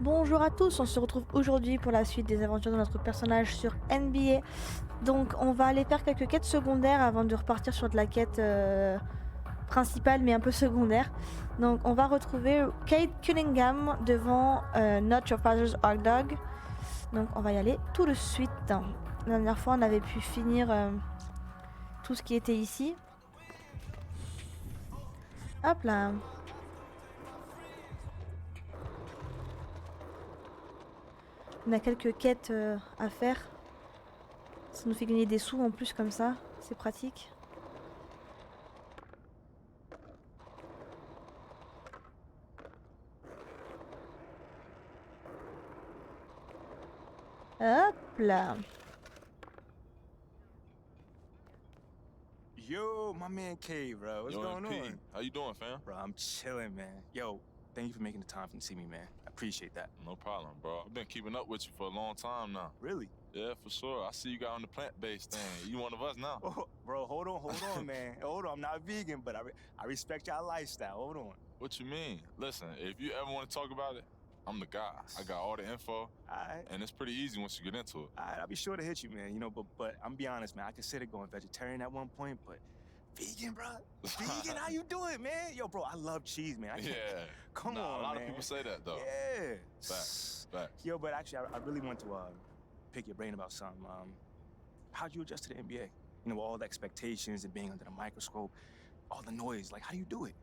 Bonjour à tous, on se retrouve aujourd'hui pour la suite des aventures de notre personnage sur NBA. Donc on va aller faire quelques quêtes secondaires avant de repartir sur de la quête principale mais un peu secondaire. Donc on va retrouver Kate Cunningham devant Not Your Father's Hot Dog. Donc on va y aller tout de suite. La dernière fois on avait pu finir tout ce qui était ici. Hop là. On a quelques quêtes à faire. Ça nous fait gagner des sous en plus comme ça, c'est pratique. Hop là. Yo, my man K, bro. What's going MP, on? how you doing, fam? Bro, I'm chilling, man. Yo, thank you for making the time to see me, man. I appreciate that. No problem, bro. I've been keeping up with you for a long time now. Really? Yeah, for sure. I see you got on the plant-based thing. You one of us now. Oh, bro, hold on, man. Hold on, I'm not vegan, but I respect your lifestyle. Hold on. What you mean? Listen, if you ever want to talk about it, I'm the guy. I got all the info, All right. and it's pretty easy once you get into it. All right, I'll be sure to hit you, man. You know, but I'm be honest, man. I considered going vegetarian at one point, but vegan, bro? Vegan? How you do it, man? Yo, bro, I love cheese, man. I can't. Yeah. Come nah, on, a lot man. of people say that, though. Yeah. Facts. Yo, but actually, I really want to pick your brain about something. How'd you adjust to the NBA? You know, all the expectations and being under the microscope, all the noise. Like, how do you do it?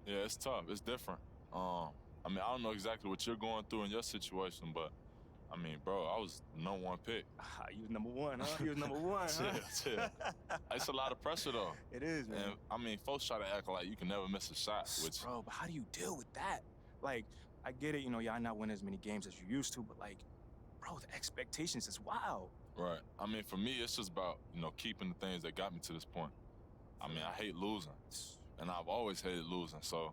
Yeah, it's tough. It's different. I mean, I don't know exactly what you're going through in your situation, but I mean, bro, I was number one pick. You was number one, huh? You was number one, huh? Chill. It's a lot of pressure, though. It is, man. And I mean, folks try to act like you can never miss a shot, which, Bro, but how do you deal with that? Like, I get it, you know, y'all not winning as many games as you used to, but like, bro, the expectations is wild. right. I mean, for me, it's just about, keeping the things that got me to this point. I mean, I hate losing, and I've always hated losing. So,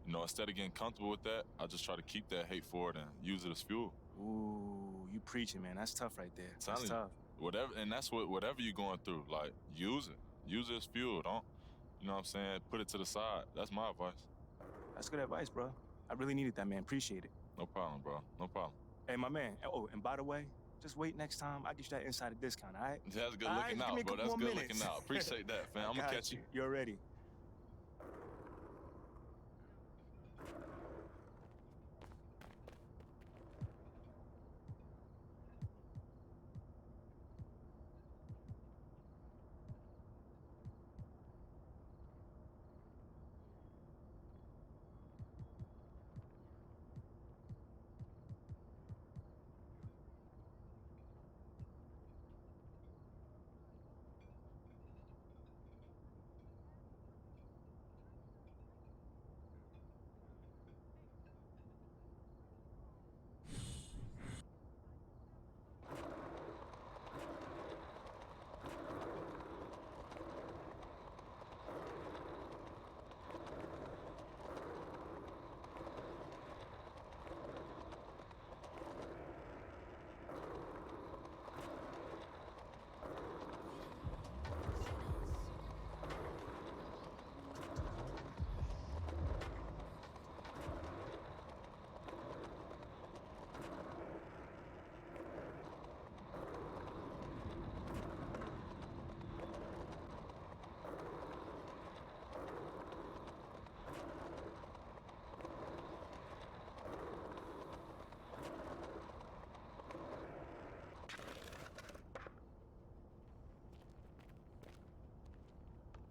instead of getting comfortable with that, I just try to keep that hate for it and use it as fuel. Ooh, you preaching, man. That's tough right there. That's tough. Whatever you're going through, like, use it. Use it as fuel. Don't, you know what I'm saying? Put it to the side. That's my advice. That's good advice, bro. I really needed that, man. Appreciate it. No problem, bro. No problem. Hey, my man. Oh, and by the way, just wait next time. I get you that insider discount, all right? That's good All looking right, out, give me a bro. couple That's more good minutes. looking out. Appreciate that, fam. I'm going to catch you. You're ready.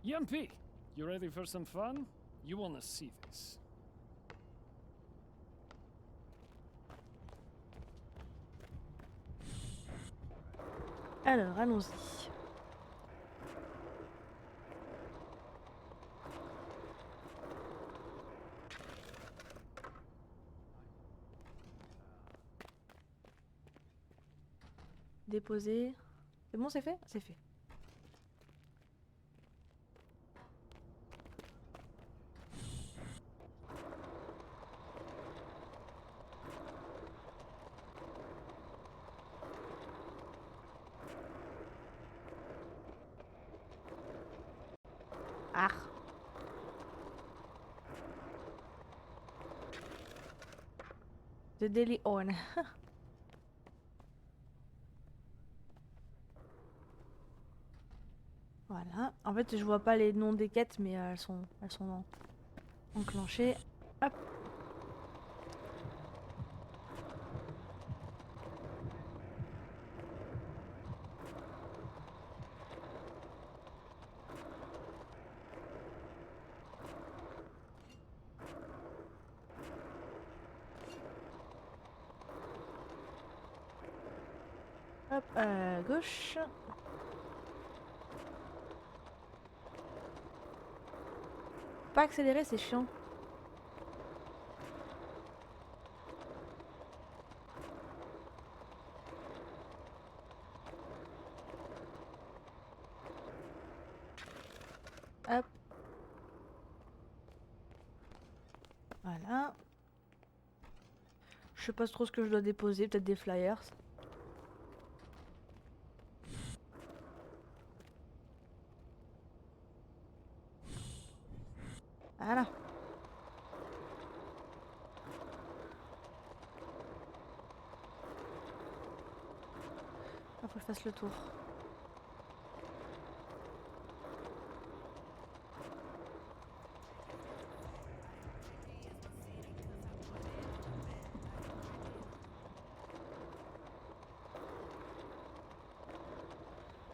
Yumpy, you ready for some fun? You wanna see this. Alors, allons-y. Déposer. C'est bon, c'est fait? C'est fait. Ah. de Daily On. Voilà. En fait, je vois pas les noms des quêtes, mais elles sont enclenchées. Hop. Hop, à gauche. Pas accélérer, c'est chiant. Hop. Voilà. Je sais pas trop ce que je dois déposer, peut-être des flyers. Voilà. Ah, faut que je fasse le tour.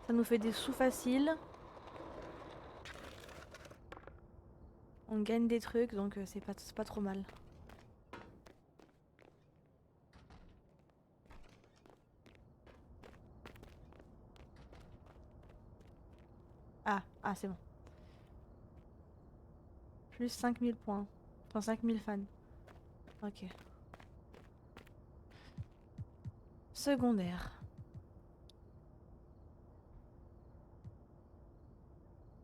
Ça nous fait des sous faciles. On gagne des trucs, donc c'est pas trop mal. Ah, c'est bon. Plus 5000 points. Enfin, 5000 fans. Ok. Secondaire.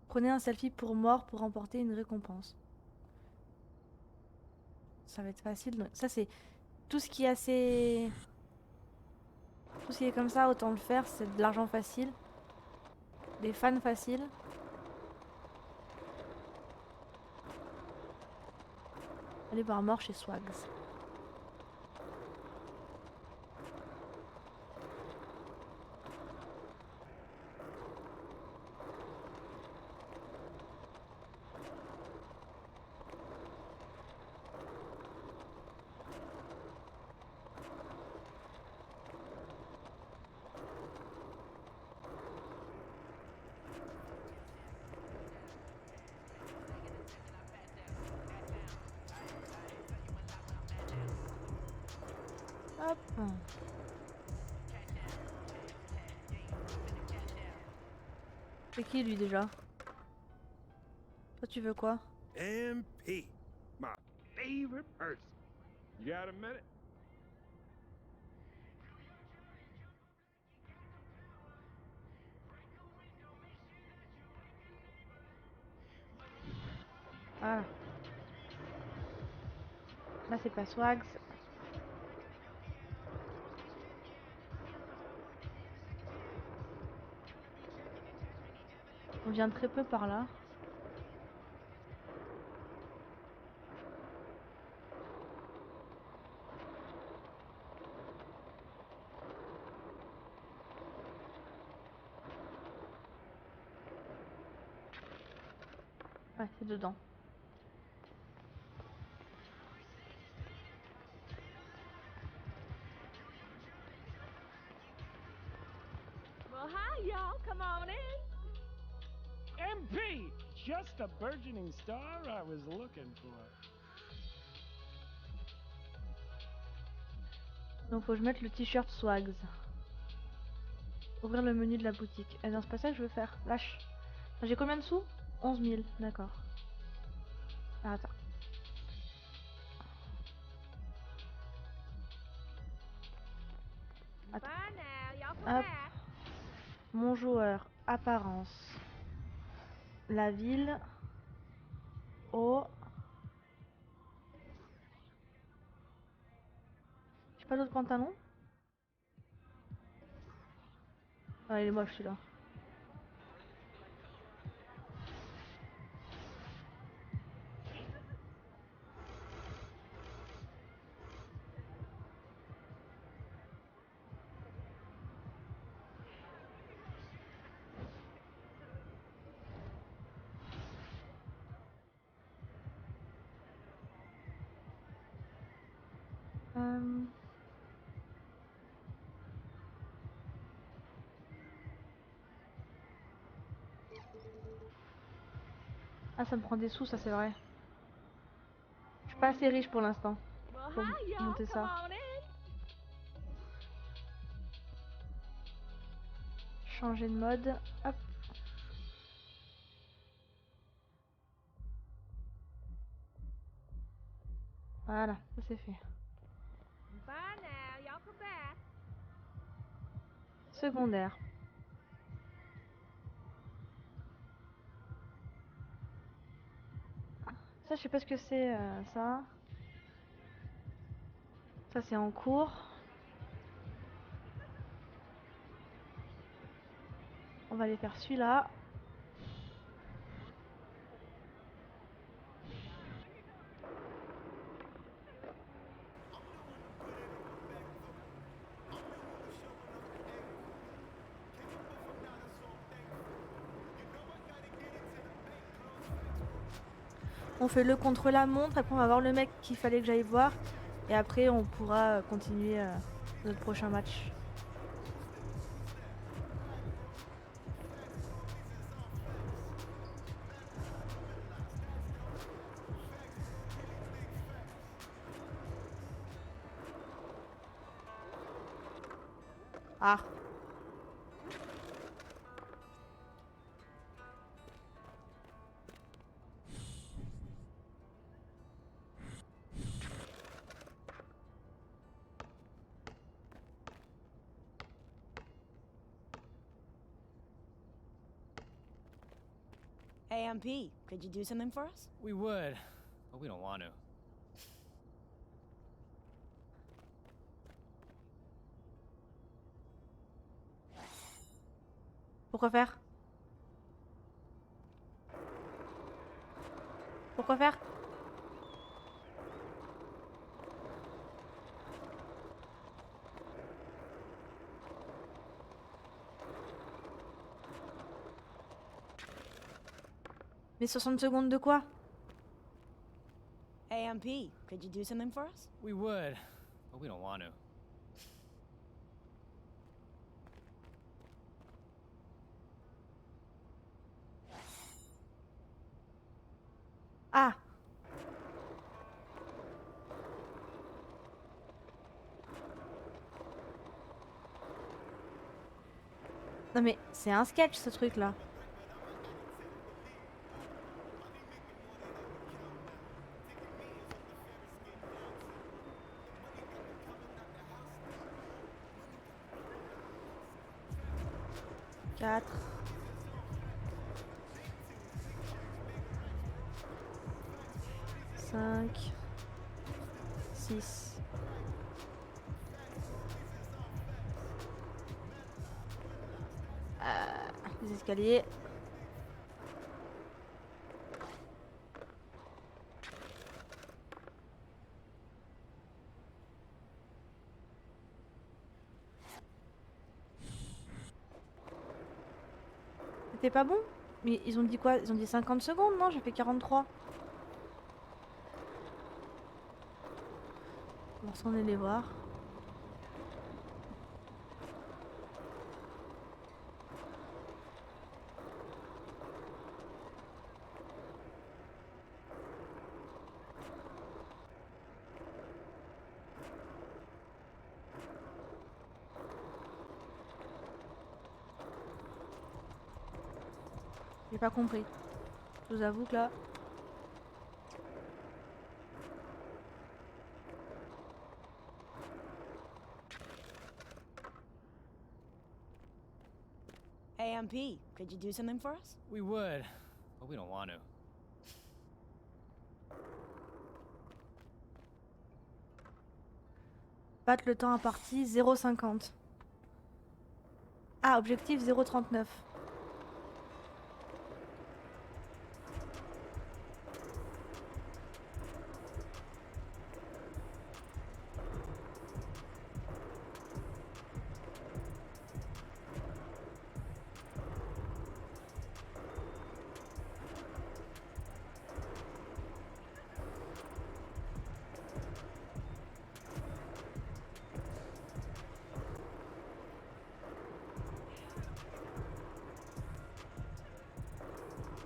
Prenez un selfie pour mort pour remporter une récompense. Ça va être facile. Donc ça, c'est tout ce qui est assez... Tout ce qui est comme ça, autant le faire. C'est de l'argent facile. Des fans faciles. Allez voir mort chez Swags. Hop. C'est qui lui déjà? Toi tu veux quoi? MP, my favorite person. You got a minute? Ah. Là c'est pas Swags. On vient très peu par là. Ouais, c'est dedans. Well, hi, y'all. Come on in. MP! Just a burgeoning star I was looking for. Donc faut que je mette le t-shirt Swags. Ouvrir le menu de la boutique. Eh non, c'est pas ça que je veux faire. Lâche. J'ai combien de sous? 11 000. D'accord. Ah, attends. Attends. Bye now. Y'all come Hop. back. Mon joueur. Apparence. La ville. Oh. J'ai pas d'autres pantalons? Ah, il est moche celui-là. Ah, ça me prend des sous, ça c'est vrai. Je suis pas assez riche pour l'instant Well, pour hi, y'all. monter Come ça. on in. Changer de mode. Hop. Voilà, ça c'est fait. Bye now. Y'all come back. Secondaire. Ça, je sais pas ce que c'est, ça. Ça, c'est en cours. On va aller faire celui-là. On fait le contre-la-montre, après on va voir le mec qu'il fallait que j'aille voir. Et après on pourra continuer notre prochain match. Ah. Hey, MP, could you do something for us? We would, but we don't want to. Pourquoi faire? Pourquoi faire? Mais 60 secondes de quoi? Hey, MP, could you do something for us? We would, but we don't want to. Ah. Non mais c'est un sketch ce truc là. Quatre. 5. 6. Les escaliers. C'était pas bon? Mais ils ont dit quoi? Ils ont dit 50 secondes, non? J'ai fait 43. On va retourner les voir. J'ai pas compris. Je vous avoue que là... Hey, MP, could you do something for us? We would, but we don't want to. Battre le temps imparti 0,50. Ah, objectif 0,39.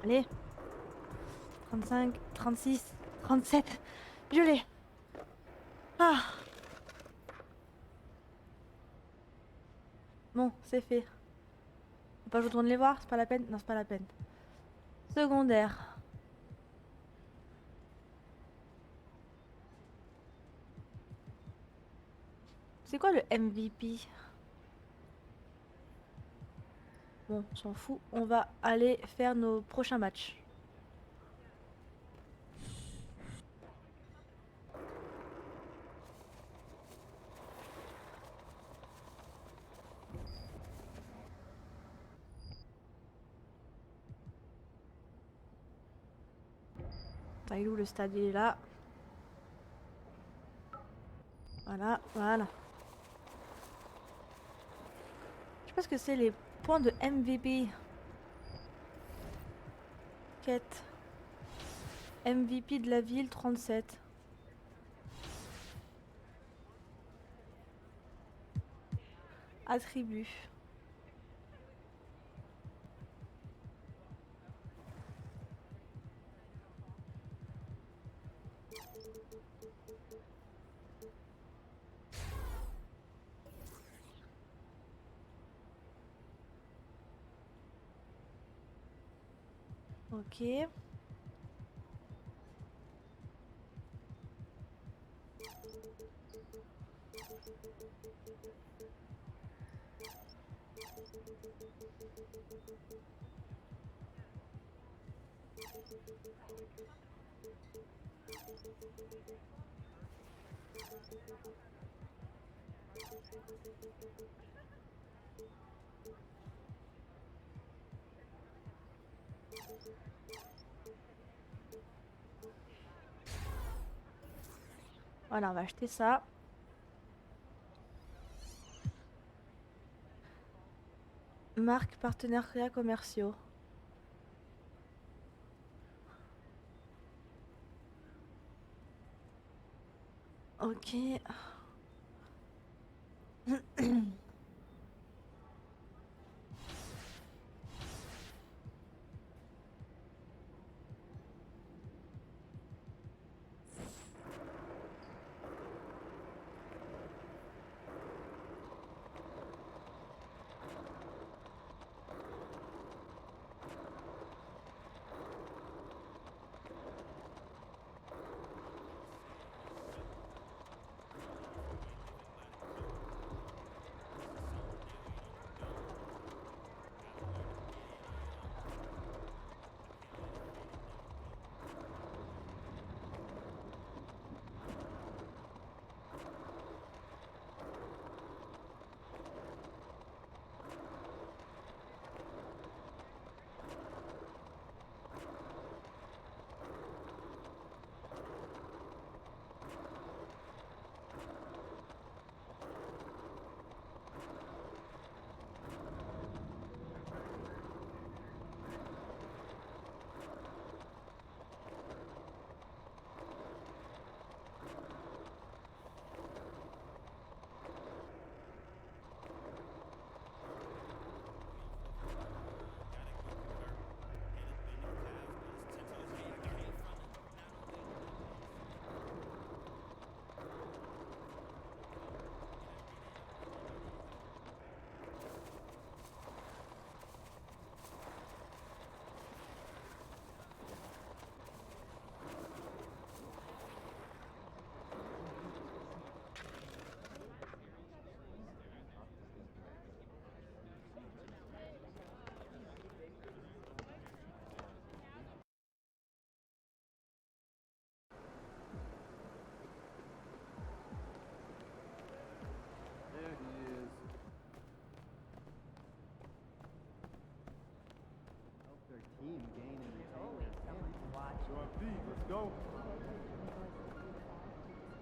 Allez. 35, 36, 37. Je l'ai. Ah. Bon, c'est fait. Faut pas que je retourne les voir, c'est pas la peine. Non, c'est pas la peine. Secondaire. C'est quoi le MVP? Bon, on s'en fout. On va aller faire nos prochains matchs. Ah, il est où le stade? Il est là. Voilà, voilà. Je sais pas ce que c'est les points de MVP. Quête. MVP de la ville 37. Attribut. Ok. Voilà, on va acheter ça. Marque, partenariats commerciaux. Ok.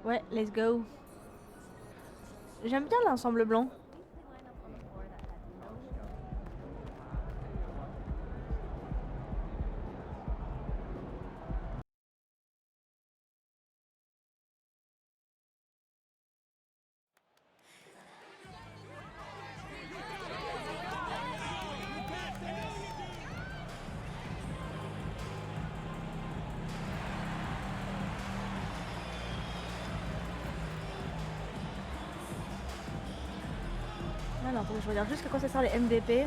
Ouais, let's go. J'aime bien l'ensemble blanc. Alors, attendez, je regarde juste à quoi ça sert les MVP.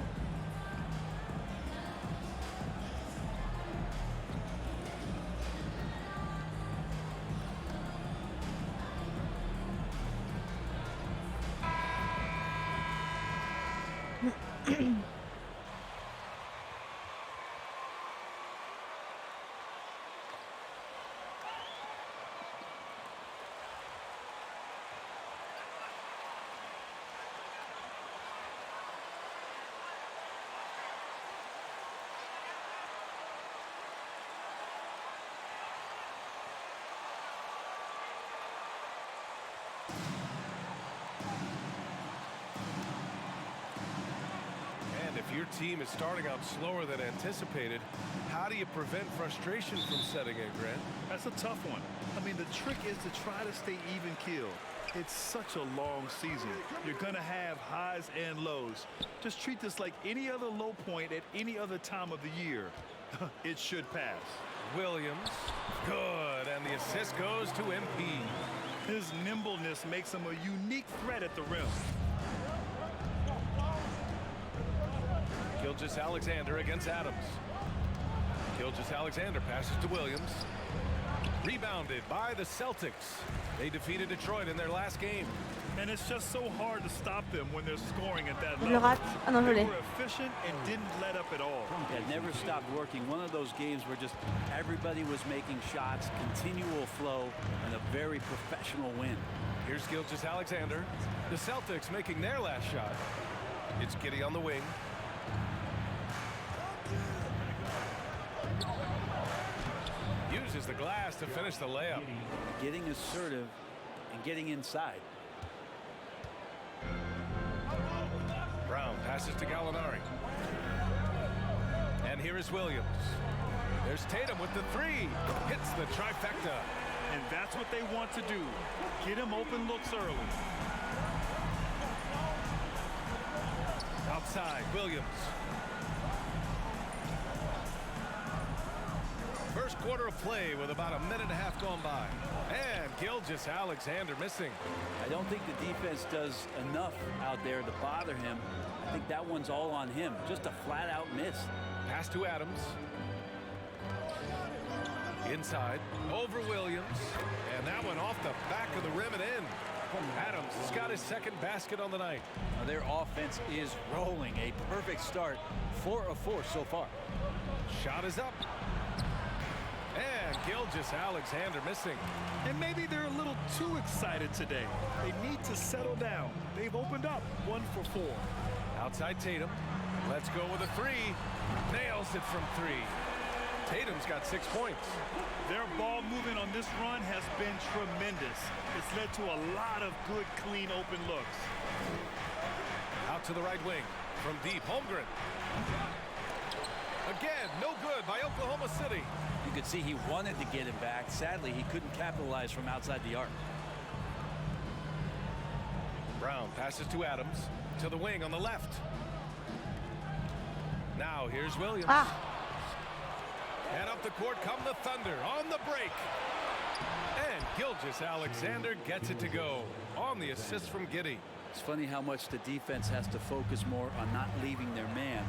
If your team is starting out slower than anticipated, how do you prevent frustration from setting in, Grant? That's a tough one. I mean, the trick is to try to stay even keeled. It's such a long season. You're going to have highs and lows. Just treat this like any other low point at any other time of the year. It should pass. Williams, good, and the assist goes to MP. His nimbleness makes him a unique threat at the rim. Gilgeous-Alexander against Adams. Gilgeous-Alexander passes to Williams. Rebounded by the Celtics. They defeated Detroit in their last game. And it's just so hard to stop them when they're scoring at that Je le level. rate. Ah non, je They l'ai. were efficient and didn't let up at all. It never stopped working. One of those games where just everybody was making shots, continual flow, and a very professional win. Here's Gilgeous-Alexander. The Celtics making their last shot. It's Giddey on the wing. Uses the glass to finish the layup. Getting assertive and getting inside. Brown passes to Gallinari. And here is Williams. There's Tatum with the three. Hits the trifecta. And that's what they want to do. Get him open looks early. Outside, Williams. First quarter of play with about a minute and a half gone by. And Gilgeous-Alexander missing. I don't think the defense does enough out there to bother him. I think that one's all on him. Just a flat-out miss. Pass to Adams. Inside, over Williams. And that one off the back of the rim and in. Adams has got his second basket on the night. Now their offense is rolling. A perfect start. 4 of 4 so far. Shot is up. And Gilgeous-Alexander missing. And maybe they're a little too excited today. They need to settle down. They've opened up 1 for 4. Outside Tatum. Let's go with a three. Nails it from 3. Tatum's got 6 points. Their ball movement on this run has been tremendous. It's led to a lot of good, clean, open looks. Out to the right wing. From deep, Holmgren. Again, no good by Oklahoma City. You could see he wanted to get it back. Sadly, he couldn't capitalize from outside the arc. Brown passes to Adams. To the wing on the left. Now here's Williams. And up the court come the Thunder on the break. And Gilgeous-Alexander gets it to go on the assist from Giddey. It's funny how much the defense has to focus more on not leaving their man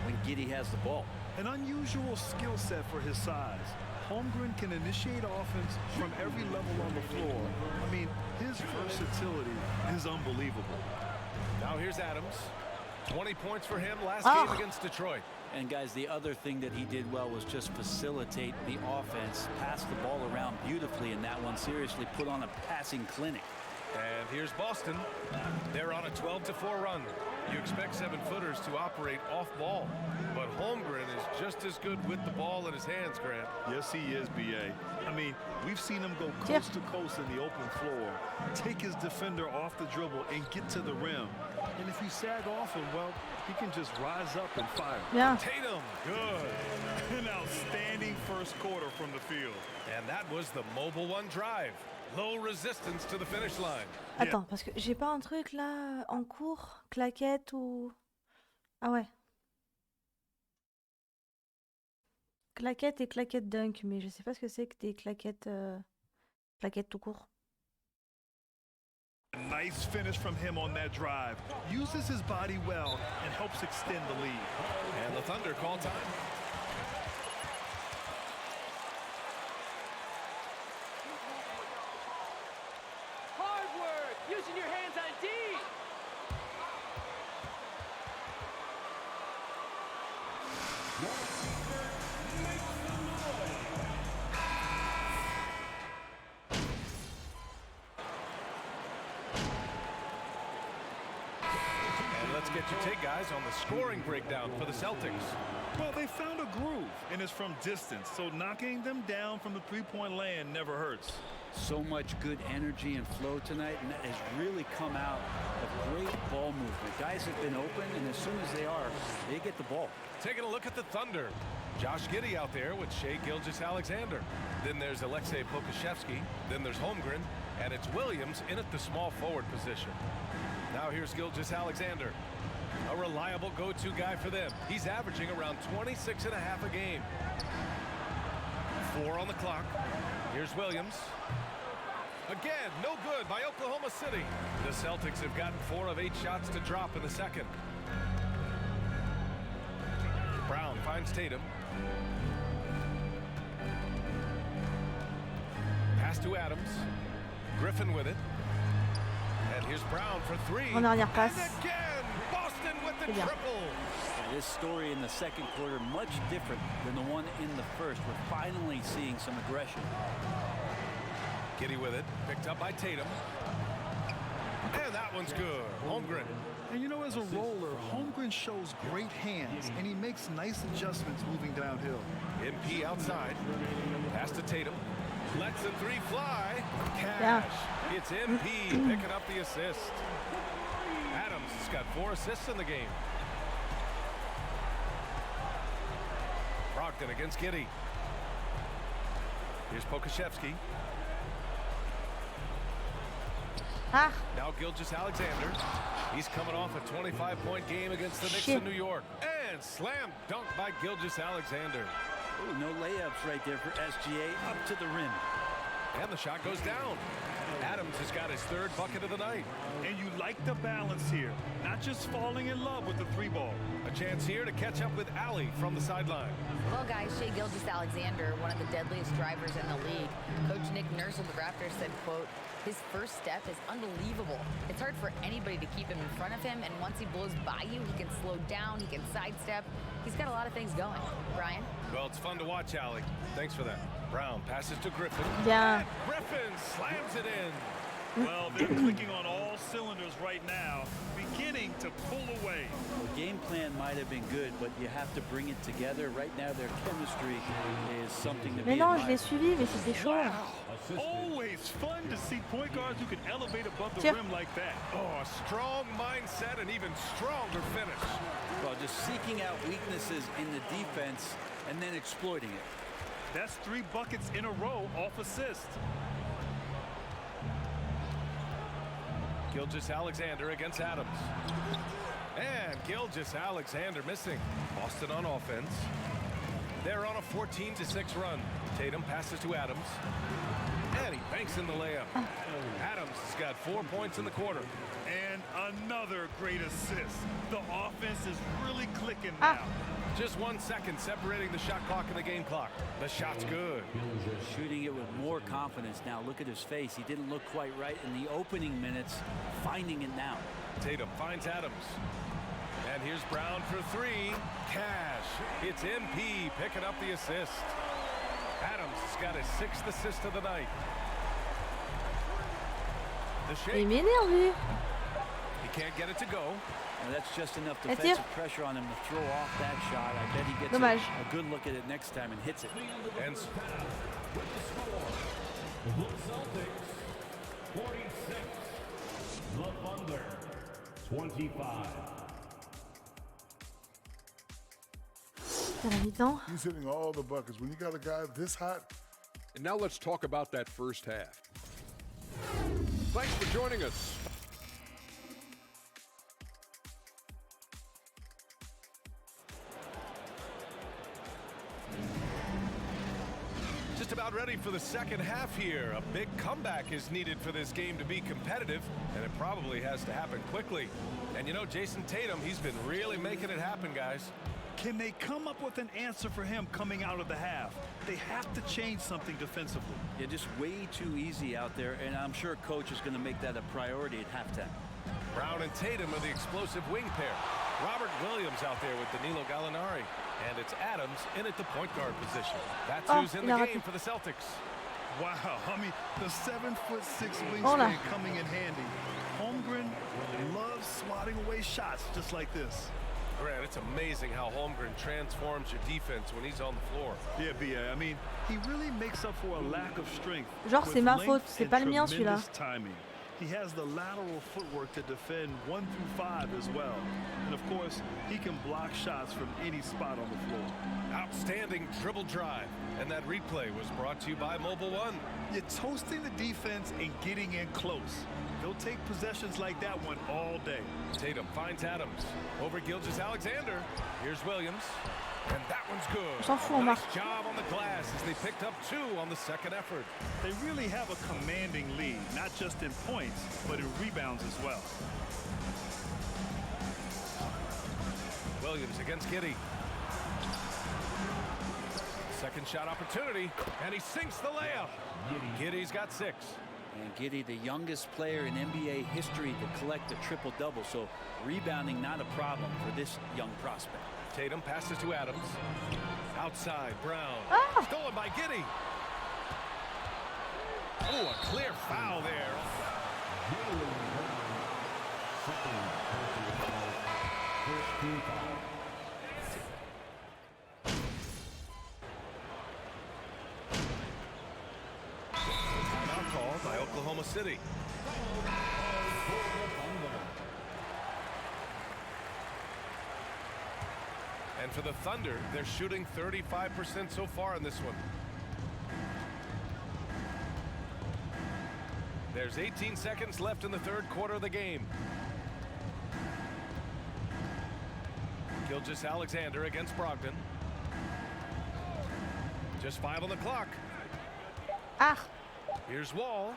when Giddey has the ball. An unusual skill set for his size. Holmgren can initiate offense from every level on the floor. I mean, his versatility is unbelievable. Now here's Adams. 20 points for him last game against Detroit. And guys, the other thing that he did well was just facilitate the offense, pass the ball around beautifully in that one. Seriously put on a passing clinic. And here's Boston. They're on a 12-4 run. You expect 7-footers to operate off ball, but Holmgren is just as good with the ball in his hands, Grant. Yes, he is, B.A. I mean, we've seen him go coast to coast in the open floor, take his defender off the dribble and get to the rim. And if you sag off him, well, he can just rise up and fire. Yeah. Tatum, good. An outstanding first quarter from the field. And that was the mobile one drive. Low resistance to the finish line. Attends, parce que j'ai pas un truc là en cours, claquette ou... Ah ouais. Claquette et claquette dunk, mais je sais pas ce que c'est que des claquettes... claquettes tout court. Nice finish from him on that drive. Uses his body well and helps extend the lead. And the Thunder call time. Hard work, using your hands on D. Let's get your take, guys, on the scoring breakdown for the Celtics. Well, they found a groove, and it's from distance, so knocking them down from the three-point land never hurts. So much good energy and flow tonight, and that has really come out of great ball movement. Guys have been open, and as soon as they get the ball. Taking a look at the Thunder. Josh Giddey out there with Shai Gilgeous-Alexander. Then there's Alexei Pokusevski. Then there's Holmgren, and it's Williams in at the small forward position. Now here's Gilgeous-Alexander, a reliable go-to guy for them. He's averaging around 26.5 a game. 4 on the clock. Here's Williams. Again, no good by Oklahoma City. The Celtics have gotten 4 of 8 shots to drop in the second. Brown finds Tatum. Pass to Adams. Griffin with it. And here's Brown for 3. En arrière passe. And again, Boston with the triple. This story in the second quarter much different than the one in the first. We're finally seeing some aggression. Giddey with it, picked up by Tatum. And that one's good. Holmgren. And you know, as a roller, Holmgren shows great hands, and he makes nice adjustments moving downhill. MP outside. Pass to Tatum. Lets the 3 fly. Cash. Yeah. It's MP picking up the assist. Adams has got 4 assists in the game. Brogdon against Giddey. Here's Pokusevski. Now Gilgeous-Alexander. He's coming off a 25-point game against the Knicks in New York. And slam dunk by Gilgeous-Alexander. Ooh, no layups right there for SGA up to the rim. And the shot goes down. Adams has got his 3rd bucket of the night. And you like the balance here. Not just falling in love with the 3-ball. A chance here to catch up with Allie from the sideline. Well, guys, Shai Gilgeous-Alexander, one of the deadliest drivers in the league. Coach Nick Nurse of the Raptors said, quote, "His first step is unbelievable. It's hard for anybody to keep him in front of him, and once he blows by you, he can slow down, he can sidestep. He's got a lot of things going." Brian? Well, it's fun to watch, Allie. Thanks for that. Brown passes to Griffin. Yeah. And Griffin slams it in. Well, they're clicking on all cylinders right now, beginning to pull away. The game plan might have been good, but you have to bring it together. Right now, their chemistry is something to Mais be non, je admired. l'ai suivi, mais c'était chaud. Always fun to see point guards who can elevate above the rim like that. Oh, a strong mindset and even stronger finish. Well, just seeking out weaknesses in the defense and then exploiting it. That's 3 buckets in a row off assist. Gilgeous-Alexander against Adams. And Gilgeous-Alexander missing. Boston on offense. They're on a 14-6 run. Tatum passes to Adams. And he banks in the layup. Adams has got 4 points in the quarter. And another great assist. The offense is really clicking now. Just 1 second separating the shot clock and the game clock. The shot's good. Shooting it with more confidence now. Look at his face. He didn't look quite right in the opening minutes. Finding it now. Tatum finds Adams. And here's Brown for 3. Cash. It's MP picking up the assist. Adams has got his 6th assist of the night. The shake. Il m'énerve, lui. He can't get it to go. Now that's just enough defensive pressure on him to throw off that shot. I bet he gets a good look at it next time and hits it. And the Celtics 46, the Thunder 25. He's hitting all the buckets. When you got a guy this hot. And now let's talk about that first half. Thanks for joining us. just about ready for the second half here. A big comeback is needed for this game to be competitive, and it probably has to happen quickly. And you know, Jason Tatum, he's been really making it happen, guys. Can they come up with an answer for him coming out of the half? They have to change something defensively. Yeah, just way too easy out there, and I'm sure coach is going to make that a priority at halftime. Brown and Tatum are the explosive wing pair. Robert Williams out there with Danilo Gallinari. And it's Adams in at the point guard position. That's who's in the game for the Celtics. Wow, I mean, the 7'6" wingspan coming in handy. Holmgren loves swatting away shots just like this. Grant, it's amazing how Holmgren transforms your defense when he's on the floor. Yeah, B.A. I mean, he really makes up for a lack of strength. Genre, c'est ma faute, c'est pas le mien celui-là. Timing. He has the lateral footwork to defend 1 through 5 as well. And of course, he can block shots from any spot on the floor. Outstanding dribble drive. And that replay was brought to you by Mobile One. You're toasting the defense and getting in close. They'll take possessions like that one all day. Tatum finds Adams. Over Gilgeous-Alexander. Here's Williams. And that one's good. Nice job on the glass as they picked up 2 on the second effort. They really have a commanding lead, not just in points, but in rebounds as well. Williams against Giddey. Second shot opportunity, and he sinks the layup. Giddey's got 6. And Giddey, the youngest player in NBA history to collect a triple-double, so rebounding not a problem for this young prospect. Tatum passes to Adams. Outside, Brown. Stolen by Giddey. Oh, a clear foul there. Timeout called by Oklahoma City. And for the Thunder, they're shooting 35% so far in this one. There's 18 seconds left in the third quarter of the game. Gilgeous-Alexander against Brogdon. Just 5 on the clock. Here's Wall.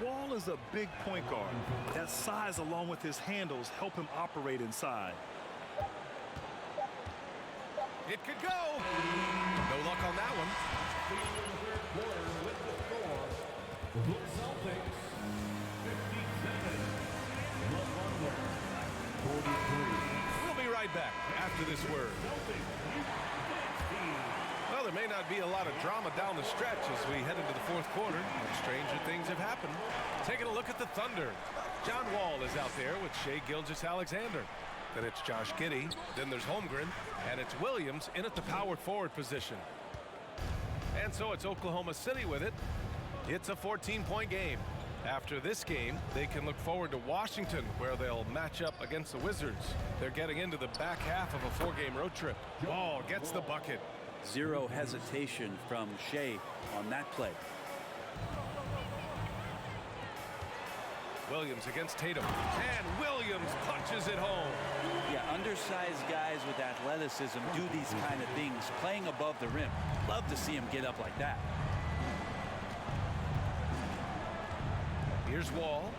Wall is a big point guard. That size along with his handles help him operate inside. It could go. No luck on that one. We'll be right back after this word. Well, there may not be a lot of drama down the stretch as we head into the fourth quarter, but stranger things have happened. Taking a look at the Thunder. John Wall is out there with Shai Gilgeous-Alexander. Then it's Josh Giddey. Then there's Holmgren. And it's Williams in at the power forward position. And so it's Oklahoma City with it. It's a 14-point game. After this game, they can look forward to Washington, where they'll match up against the Wizards. They're getting into the back half of a 4-game road trip. Wall gets the bucket. Zero hesitation from Shai on that play. Williams against Tatum. And Williams punches it home. Yeah, undersized guys with athleticism do these kind of things, playing above the rim. Love to see him get up like that. Here's Wall.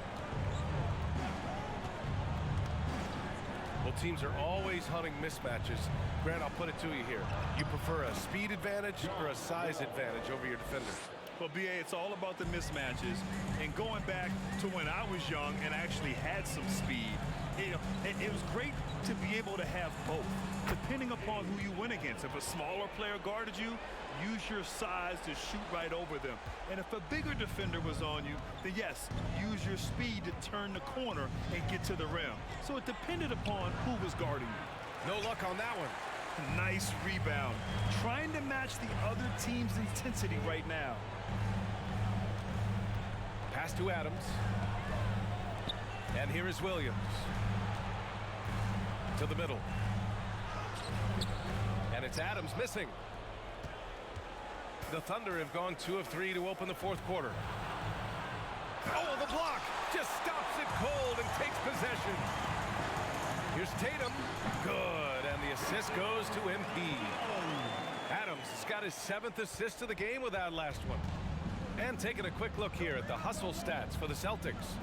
Well, teams are always hunting mismatches. Grant, I'll put it to you here. You prefer a speed advantage or a size advantage over your defender? Well, B.A., it's all about the mismatches. And going back to when I was young and actually had some speed, it was great to be able to have both, depending upon who you went against. If a smaller player guarded you, use your size to shoot right over them. And if a bigger defender was on you, then yes, use your speed to turn the corner and get to the rim. So it depended upon who was guarding you. No luck on that one. Nice rebound. Trying to match the other team's intensity right now. Pass to Adams. And here is Williams. To the middle. And it's Adams missing. The Thunder have gone 2 of 3 to open the fourth quarter. Oh, the block just stops it cold and takes possession. Here's Tatum. Good, and the assist goes to MP. Adams has got his 7th assist of the game with that last one. And taking a quick look here at the hustle stats for the Celtics.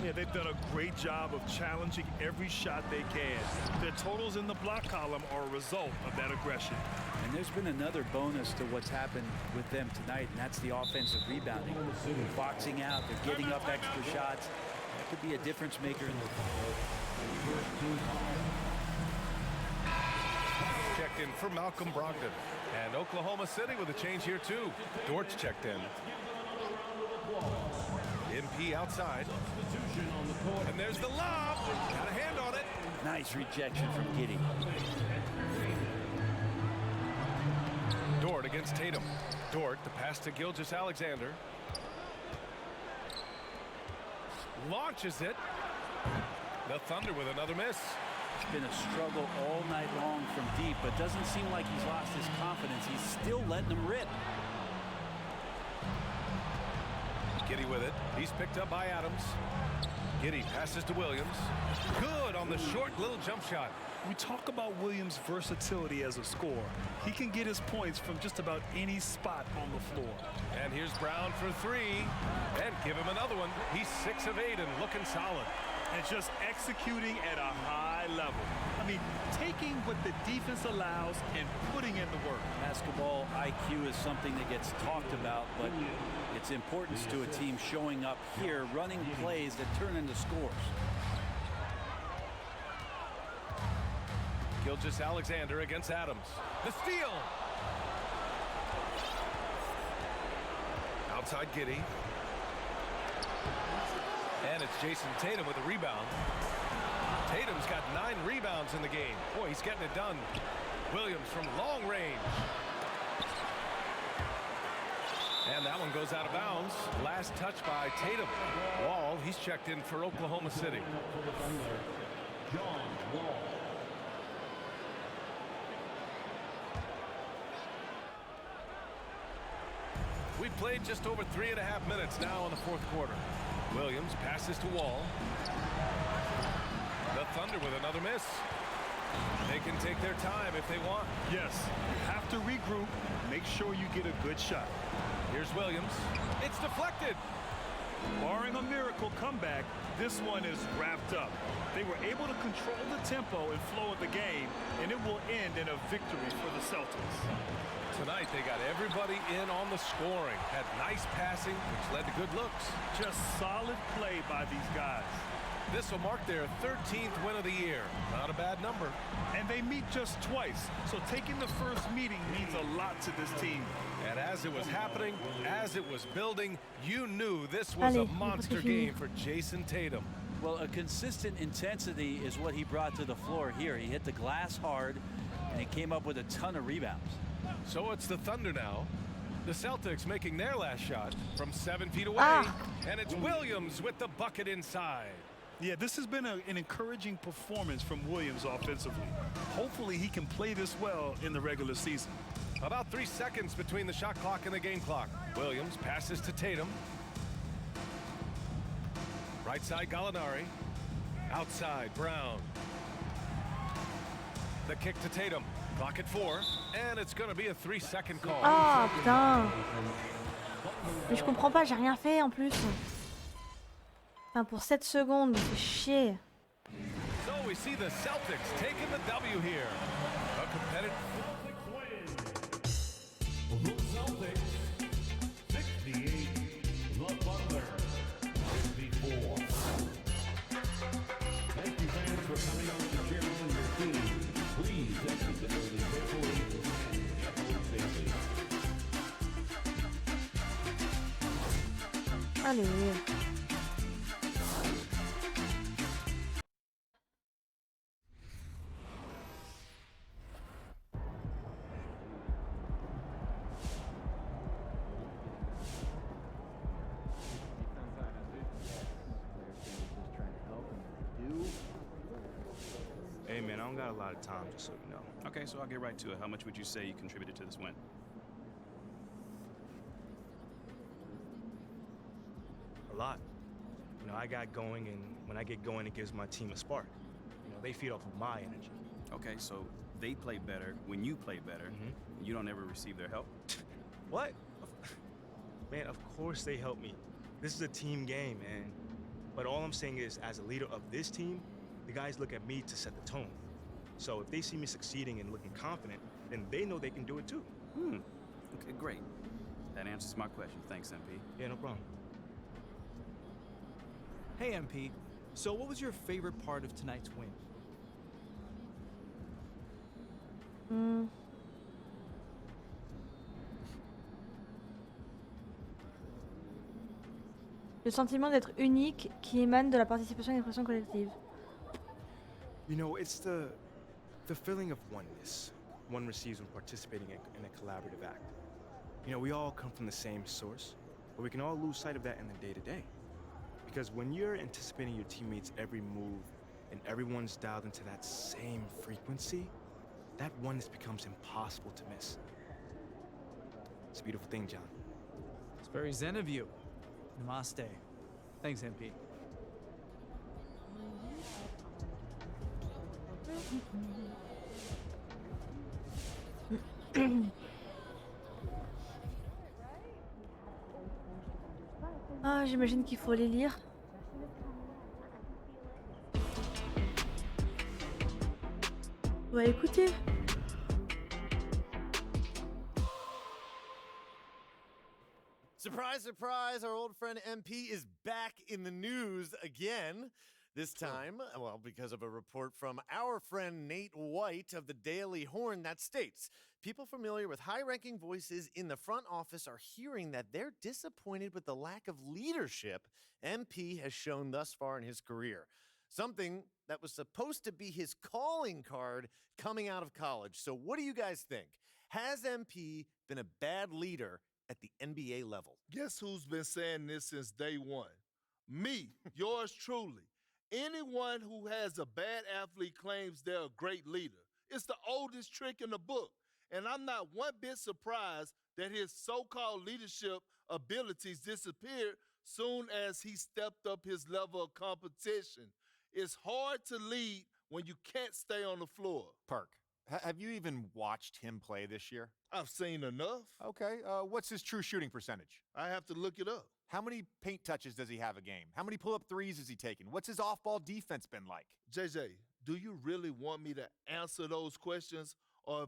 Yeah, they've done a great job of challenging every shot they can. Their totals in the block column are a result of that aggression. And there's been another bonus to what's happened with them tonight, and that's the offensive rebounding. Boxing out, they're getting up extra shots. That could be a difference maker in the Checked in for Malcolm Brogdon. And Oklahoma City with a change here too. Dortch checked in. MP outside. And there's the lob. Got a hand on it. Nice rejection from Giddey. Dort against Tatum. Dort, the pass to Gilgeous-Alexander. Launches it. The Thunder with another miss. It's been a struggle all night long from deep, but doesn't seem like he's lost his confidence. He's still letting them rip. Giddey with it. He's picked up by Adams. Giddey passes to Williams. Good on the short little jump shot. We talk about Williams' versatility as a scorer. He can get his points from just about any spot on the floor. And here's Brown for 3. And give him another one. He's 6 of 8 and looking solid. And just executing at a high level. I mean, taking what the defense allows and putting in the work. Basketball IQ is something that gets talked about, but its importance to a team showing up here, running plays that turn into scores. Gilgeous-Alexander against Adams. The steal. Outside Giddey. And it's Jason Tatum with a rebound. Tatum's got 9 rebounds in the game. Boy, he's getting it done. Williams from long range. And that one goes out of bounds. Last touch by Tatum. Wall, he's checked in for Oklahoma City. We played just over 3.5 minutes now in the 4th quarter. Williams passes to Wall. The Thunder with another miss. They can take their time if they want. Yes, you have to regroup. Make sure you get a good shot. Here's Williams. It's deflected. Barring a miracle comeback, this one is wrapped up. They were able to control the tempo and flow of the game, and it will end in a victory for the Celtics. Tonight, they got everybody in on the scoring. Had nice passing, which led to good looks. Just solid play by these guys. This will mark their 13th win of the year. Not a bad number. And they meet just twice, so taking the first meeting means a lot to this team. And as it was happening, as it was building, you knew this was a monster game for Jason Tatum. Well, a consistent intensity is what he brought to the floor here. He hit the glass hard, and he came up with a ton of rebounds. So it's the Thunder now. The Celtics making their last shot from 7 feet away. And it's Williams with the bucket inside. Yeah, this has been an encouraging performance from Williams offensively. Hopefully he can play this well in the regular season. About 3 seconds between the shot clock and the game clock. Williams passes to Tatum. Right side Gallinari. Outside Brown. The kick to Tatum. Clock at 4. And it's going to be a 3-second call. Oh putain. Mais je comprends pas, j'ai rien fait en plus. Enfin pour 7 secondes, mais c'est chier. So we see the Celtics taking the W here. A competitive The Celtics 68, the Thunder 54. Thank you fans for coming out to cheer on your team. Please exit the building carefully and check safely. Allez. Hey man, I don't got a lot of time, just so you know. Okay, so I'll get right to it. How much would you say you contributed to this win? A lot. You know, I got going, and when I get going, it gives my team a spark. You know, they feed off of my energy. Okay, so they play better when you play better. You don't ever receive their help? What? Man, of course they help me. This is a team game, man. But all I'm saying is, as a leader of this team, the guys look at me to set the tone. So if they see me succeeding and looking confident, then they know they can do it too. Okay, great. That answers my question. Thanks, MP. Yeah, no problem. Hey, MP. So what was your favorite part of tonight's win? Le sentiment d'être unique qui émane de la participation et l'expression collective. You know, it's the feeling of oneness one receives when participating in a collaborative act. You know, we all come from the same source, but we can all lose sight of that in the day-to-day. Because when you're anticipating your teammates' every move and everyone's dialed into that same frequency, that oneness becomes impossible to miss. It's a beautiful thing, John. It's very zen of you. Namaste. Thanks, MP. Ah, j'imagine qu'il faut les lire. Ouais, écoutez. Surprise, surprise, our old friend MP is back in the news again. This time, well, because of a report from our friend Nate White of the Daily Horn that states, people familiar with high-ranking voices in the front office are hearing that they're disappointed with the lack of leadership MP has shown thus far in his career. Something that was supposed to be his calling card coming out of college. So what do you guys think? Has MP been a bad leader at the NBA level? Guess who's been saying this since day one? Me, yours truly. Anyone who has a bad athlete claims they're a great leader. It's the oldest trick in the book. And I'm not one bit surprised that his so-called leadership abilities disappeared soon as he stepped up his level of competition. It's hard to lead when you can't stay on the floor. Perk, have you even watched him play this year? I've seen enough. Okay, what's his true shooting percentage? I have to look it up. How many paint touches does he have a game? How many pull-up threes has he taken? What's his off-ball defense been like? JJ, do you really want me to answer those questions? Or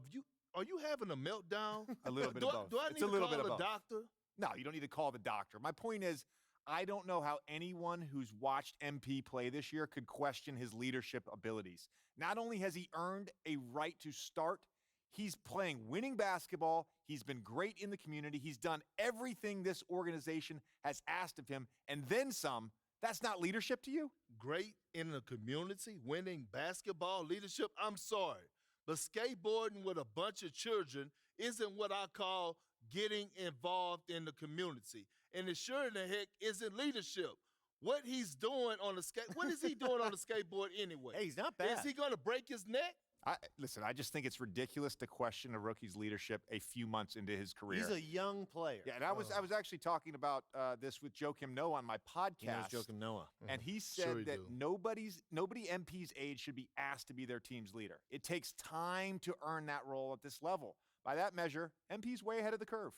are you having a meltdown? A little bit of both. Do I need It's a to little call bit of a both. doctor? No, you don't need to call the doctor. My point is, I don't know how anyone who's watched MP play this year could question his leadership abilities. Not only has he earned a right to start, he's playing winning basketball. He's been great in the community. He's done everything this organization has asked of him, and then some. That's not leadership to you? Great in the community, winning basketball leadership? I'm sorry, but skateboarding with a bunch of children isn't what I call getting involved in the community. And it sure in the heck isn't leadership. What he's doing on the what is he doing on the skateboard anyway? Hey, he's not bad. Is he going to break his neck? Listen, I just think it's ridiculous to question a rookie's leadership a few months into his career. He's a young player. Yeah, and I was actually talking about this with Joakim Noah on my podcast. He knows Joakim Noah. And he said that nobody MP's age should be asked to be their team's leader. It takes time to earn that role at this level. By that measure, MP's way ahead of the curve.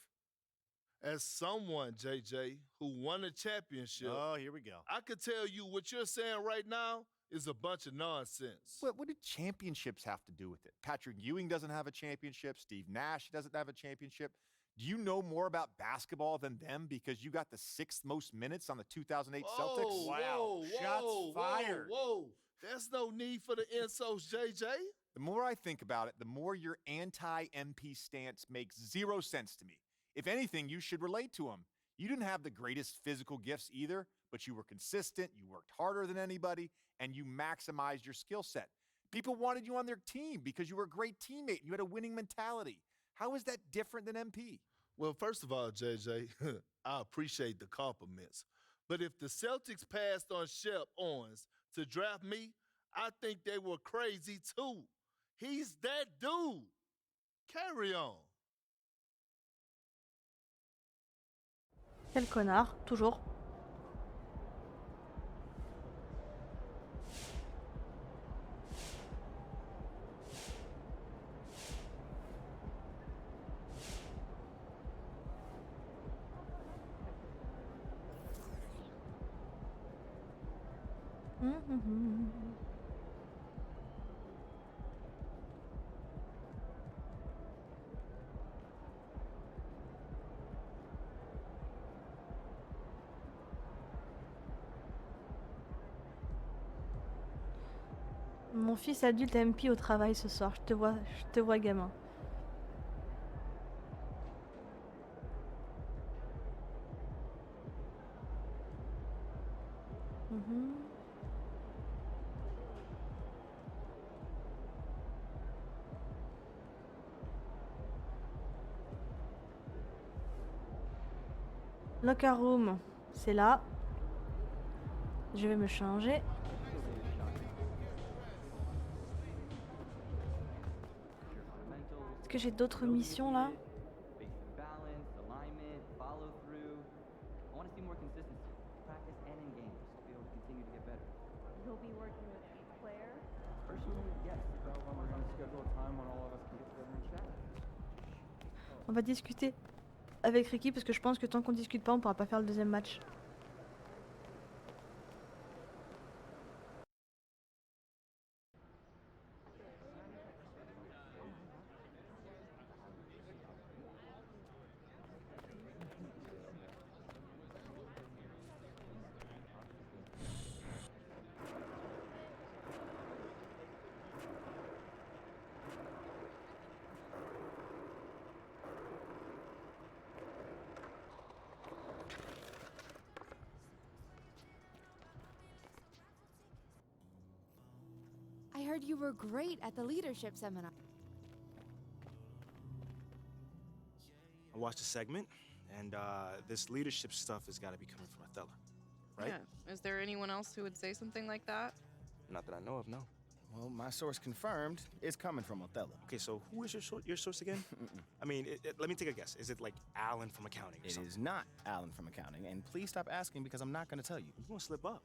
As someone, JJ, who won a championship, oh, here we go. I could tell you what you're saying right now is a bunch of nonsense. What do championships have to do with it? Patrick Ewing doesn't have a championship. Steve Nash doesn't have a championship. Do you know more about basketball than them because you got the 6th most minutes on the 2008 Celtics? Wow. Shots fired. Whoa. There's no need for the insults, JJ. The more I think about it, the more your anti-MP stance makes zero sense to me. If anything, you should relate to him. You didn't have the greatest physical gifts either, but you were consistent, you worked harder than anybody, and you maximized your skill set. People wanted you on their team because you were a great teammate and you had a winning mentality. How is that different than MP? Well, first of all, JJ, I appreciate the compliments. But if the Celtics passed on Shep Owens to draft me, I think they were crazy too. He's that dude. Carry on. Quel connard, toujours. Mon fils adulte MP au travail ce soir, je te vois gamin. Locker room, c'est là. Je vais me changer. Est-ce que j'ai d'autres missions là? You'll be working with Claire? On va discuter avec Ricky parce que je pense que tant qu'on discute pas, on pourra pas faire le deuxième match. I heard you were great at the leadership seminar. I watched a segment, and this leadership stuff has got to be coming from Othello, right? Yeah. Is there anyone else who would say something like that? Not that I know of, no. Well, my source confirmed it's coming from Othello. Okay, so who is your source again? I mean, let me take a guess. Is it like Alan from accounting or It something? is not Alan from accounting, and please stop asking because I'm not going to tell you. You won't slip up.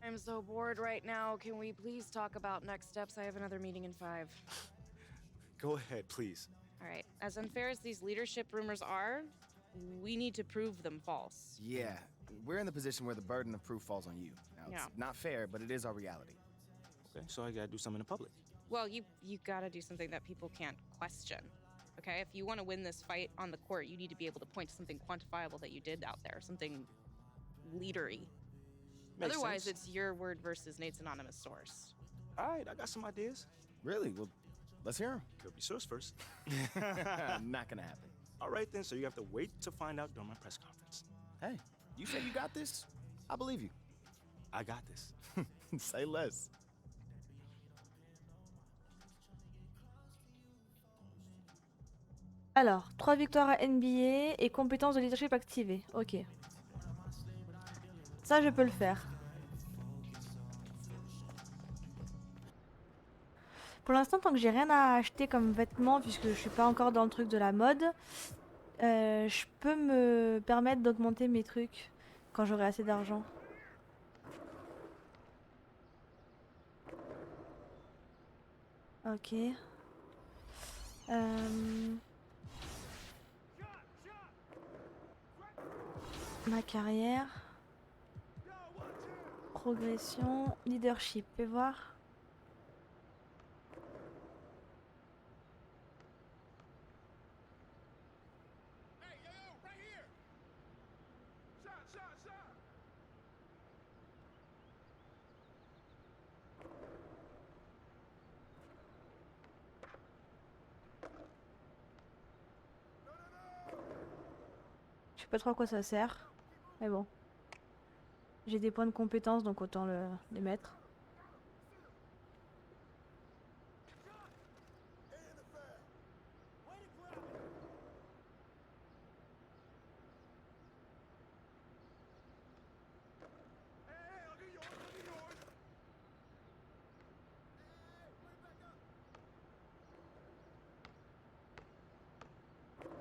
I'm so bored right now. Can we please talk about next steps? I have another meeting in 5. Go ahead, please. All right. As unfair as these leadership rumors are, we need to prove them false. Yeah, we're in the position where the burden of proof falls on you. Now, it's not fair, but it is our reality. Okay, so I gotta do something in public. Well, you gotta do something that people can't question. Okay? If you want to win this fight on the court, you need to be able to point to something quantifiable that you did out there, something leadery. Makes Otherwise, sense. it's your word versus Nate's anonymous source. All right, I got some ideas. Really? Well, let's hear them. Could be source first. Not gonna happen. All right, then, so you have to wait to find out during my press conference. Hey, you say you got this? I believe you. I got this. Say less. Alors, 3 victoires à NBA et compétences de leadership activées. Ok. Ça, je peux le faire. Pour l'instant, tant que j'ai rien à acheter comme vêtements, puisque je suis pas encore dans le truc de la mode, je peux me permettre d'augmenter mes trucs quand j'aurai assez d'argent. Ok. Ma carrière. Progression. Leadership. Fais voir. Je sais pas trop à quoi ça sert, mais bon. J'ai des points de compétence, donc autant les mettre.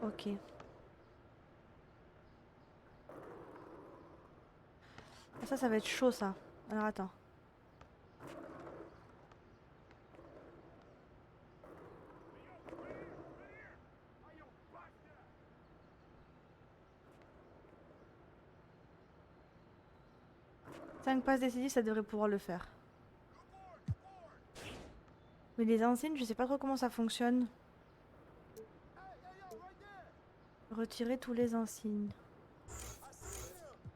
Ok. Ça va être chaud ça. Alors attends. 5 passes décisives, ça devrait pouvoir le faire. Mais les insignes, je sais pas trop comment ça fonctionne. Retirer tous les insignes.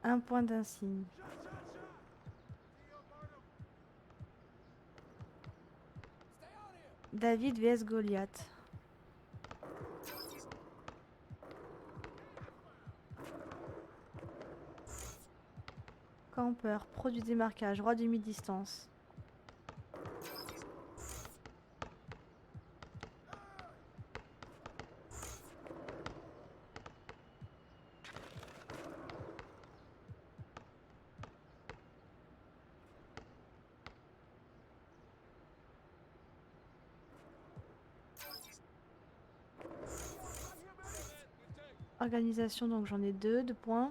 1 point d'insigne. David vs Goliath. Campeur, pro du démarquage, roi du mi-distance. Organisation, donc j'en ai 2 points.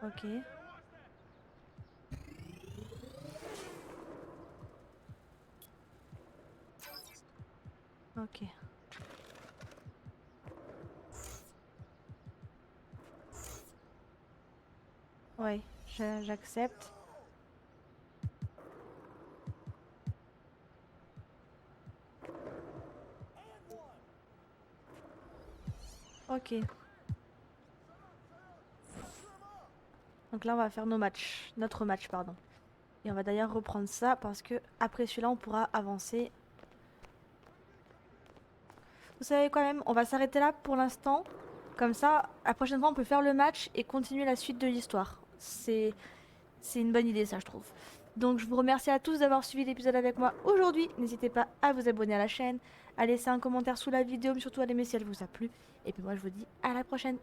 Ok. Ok. Ouais, j'accepte. Ok. Donc là on va faire notre match pardon. Et on va d'ailleurs reprendre ça parce que après celui-là on pourra avancer. Vous savez quand même, on va s'arrêter là pour l'instant. Comme ça, la prochaine fois on peut faire le match et continuer la suite de l'histoire. C'est une bonne idée ça je trouve. Donc je vous remercie à tous d'avoir suivi l'épisode avec moi aujourd'hui. N'hésitez pas à vous abonner à la chaîne, à laisser un commentaire sous la vidéo, mais surtout à l'aimer si elle vous a plu. Et puis moi je vous dis à la prochaine.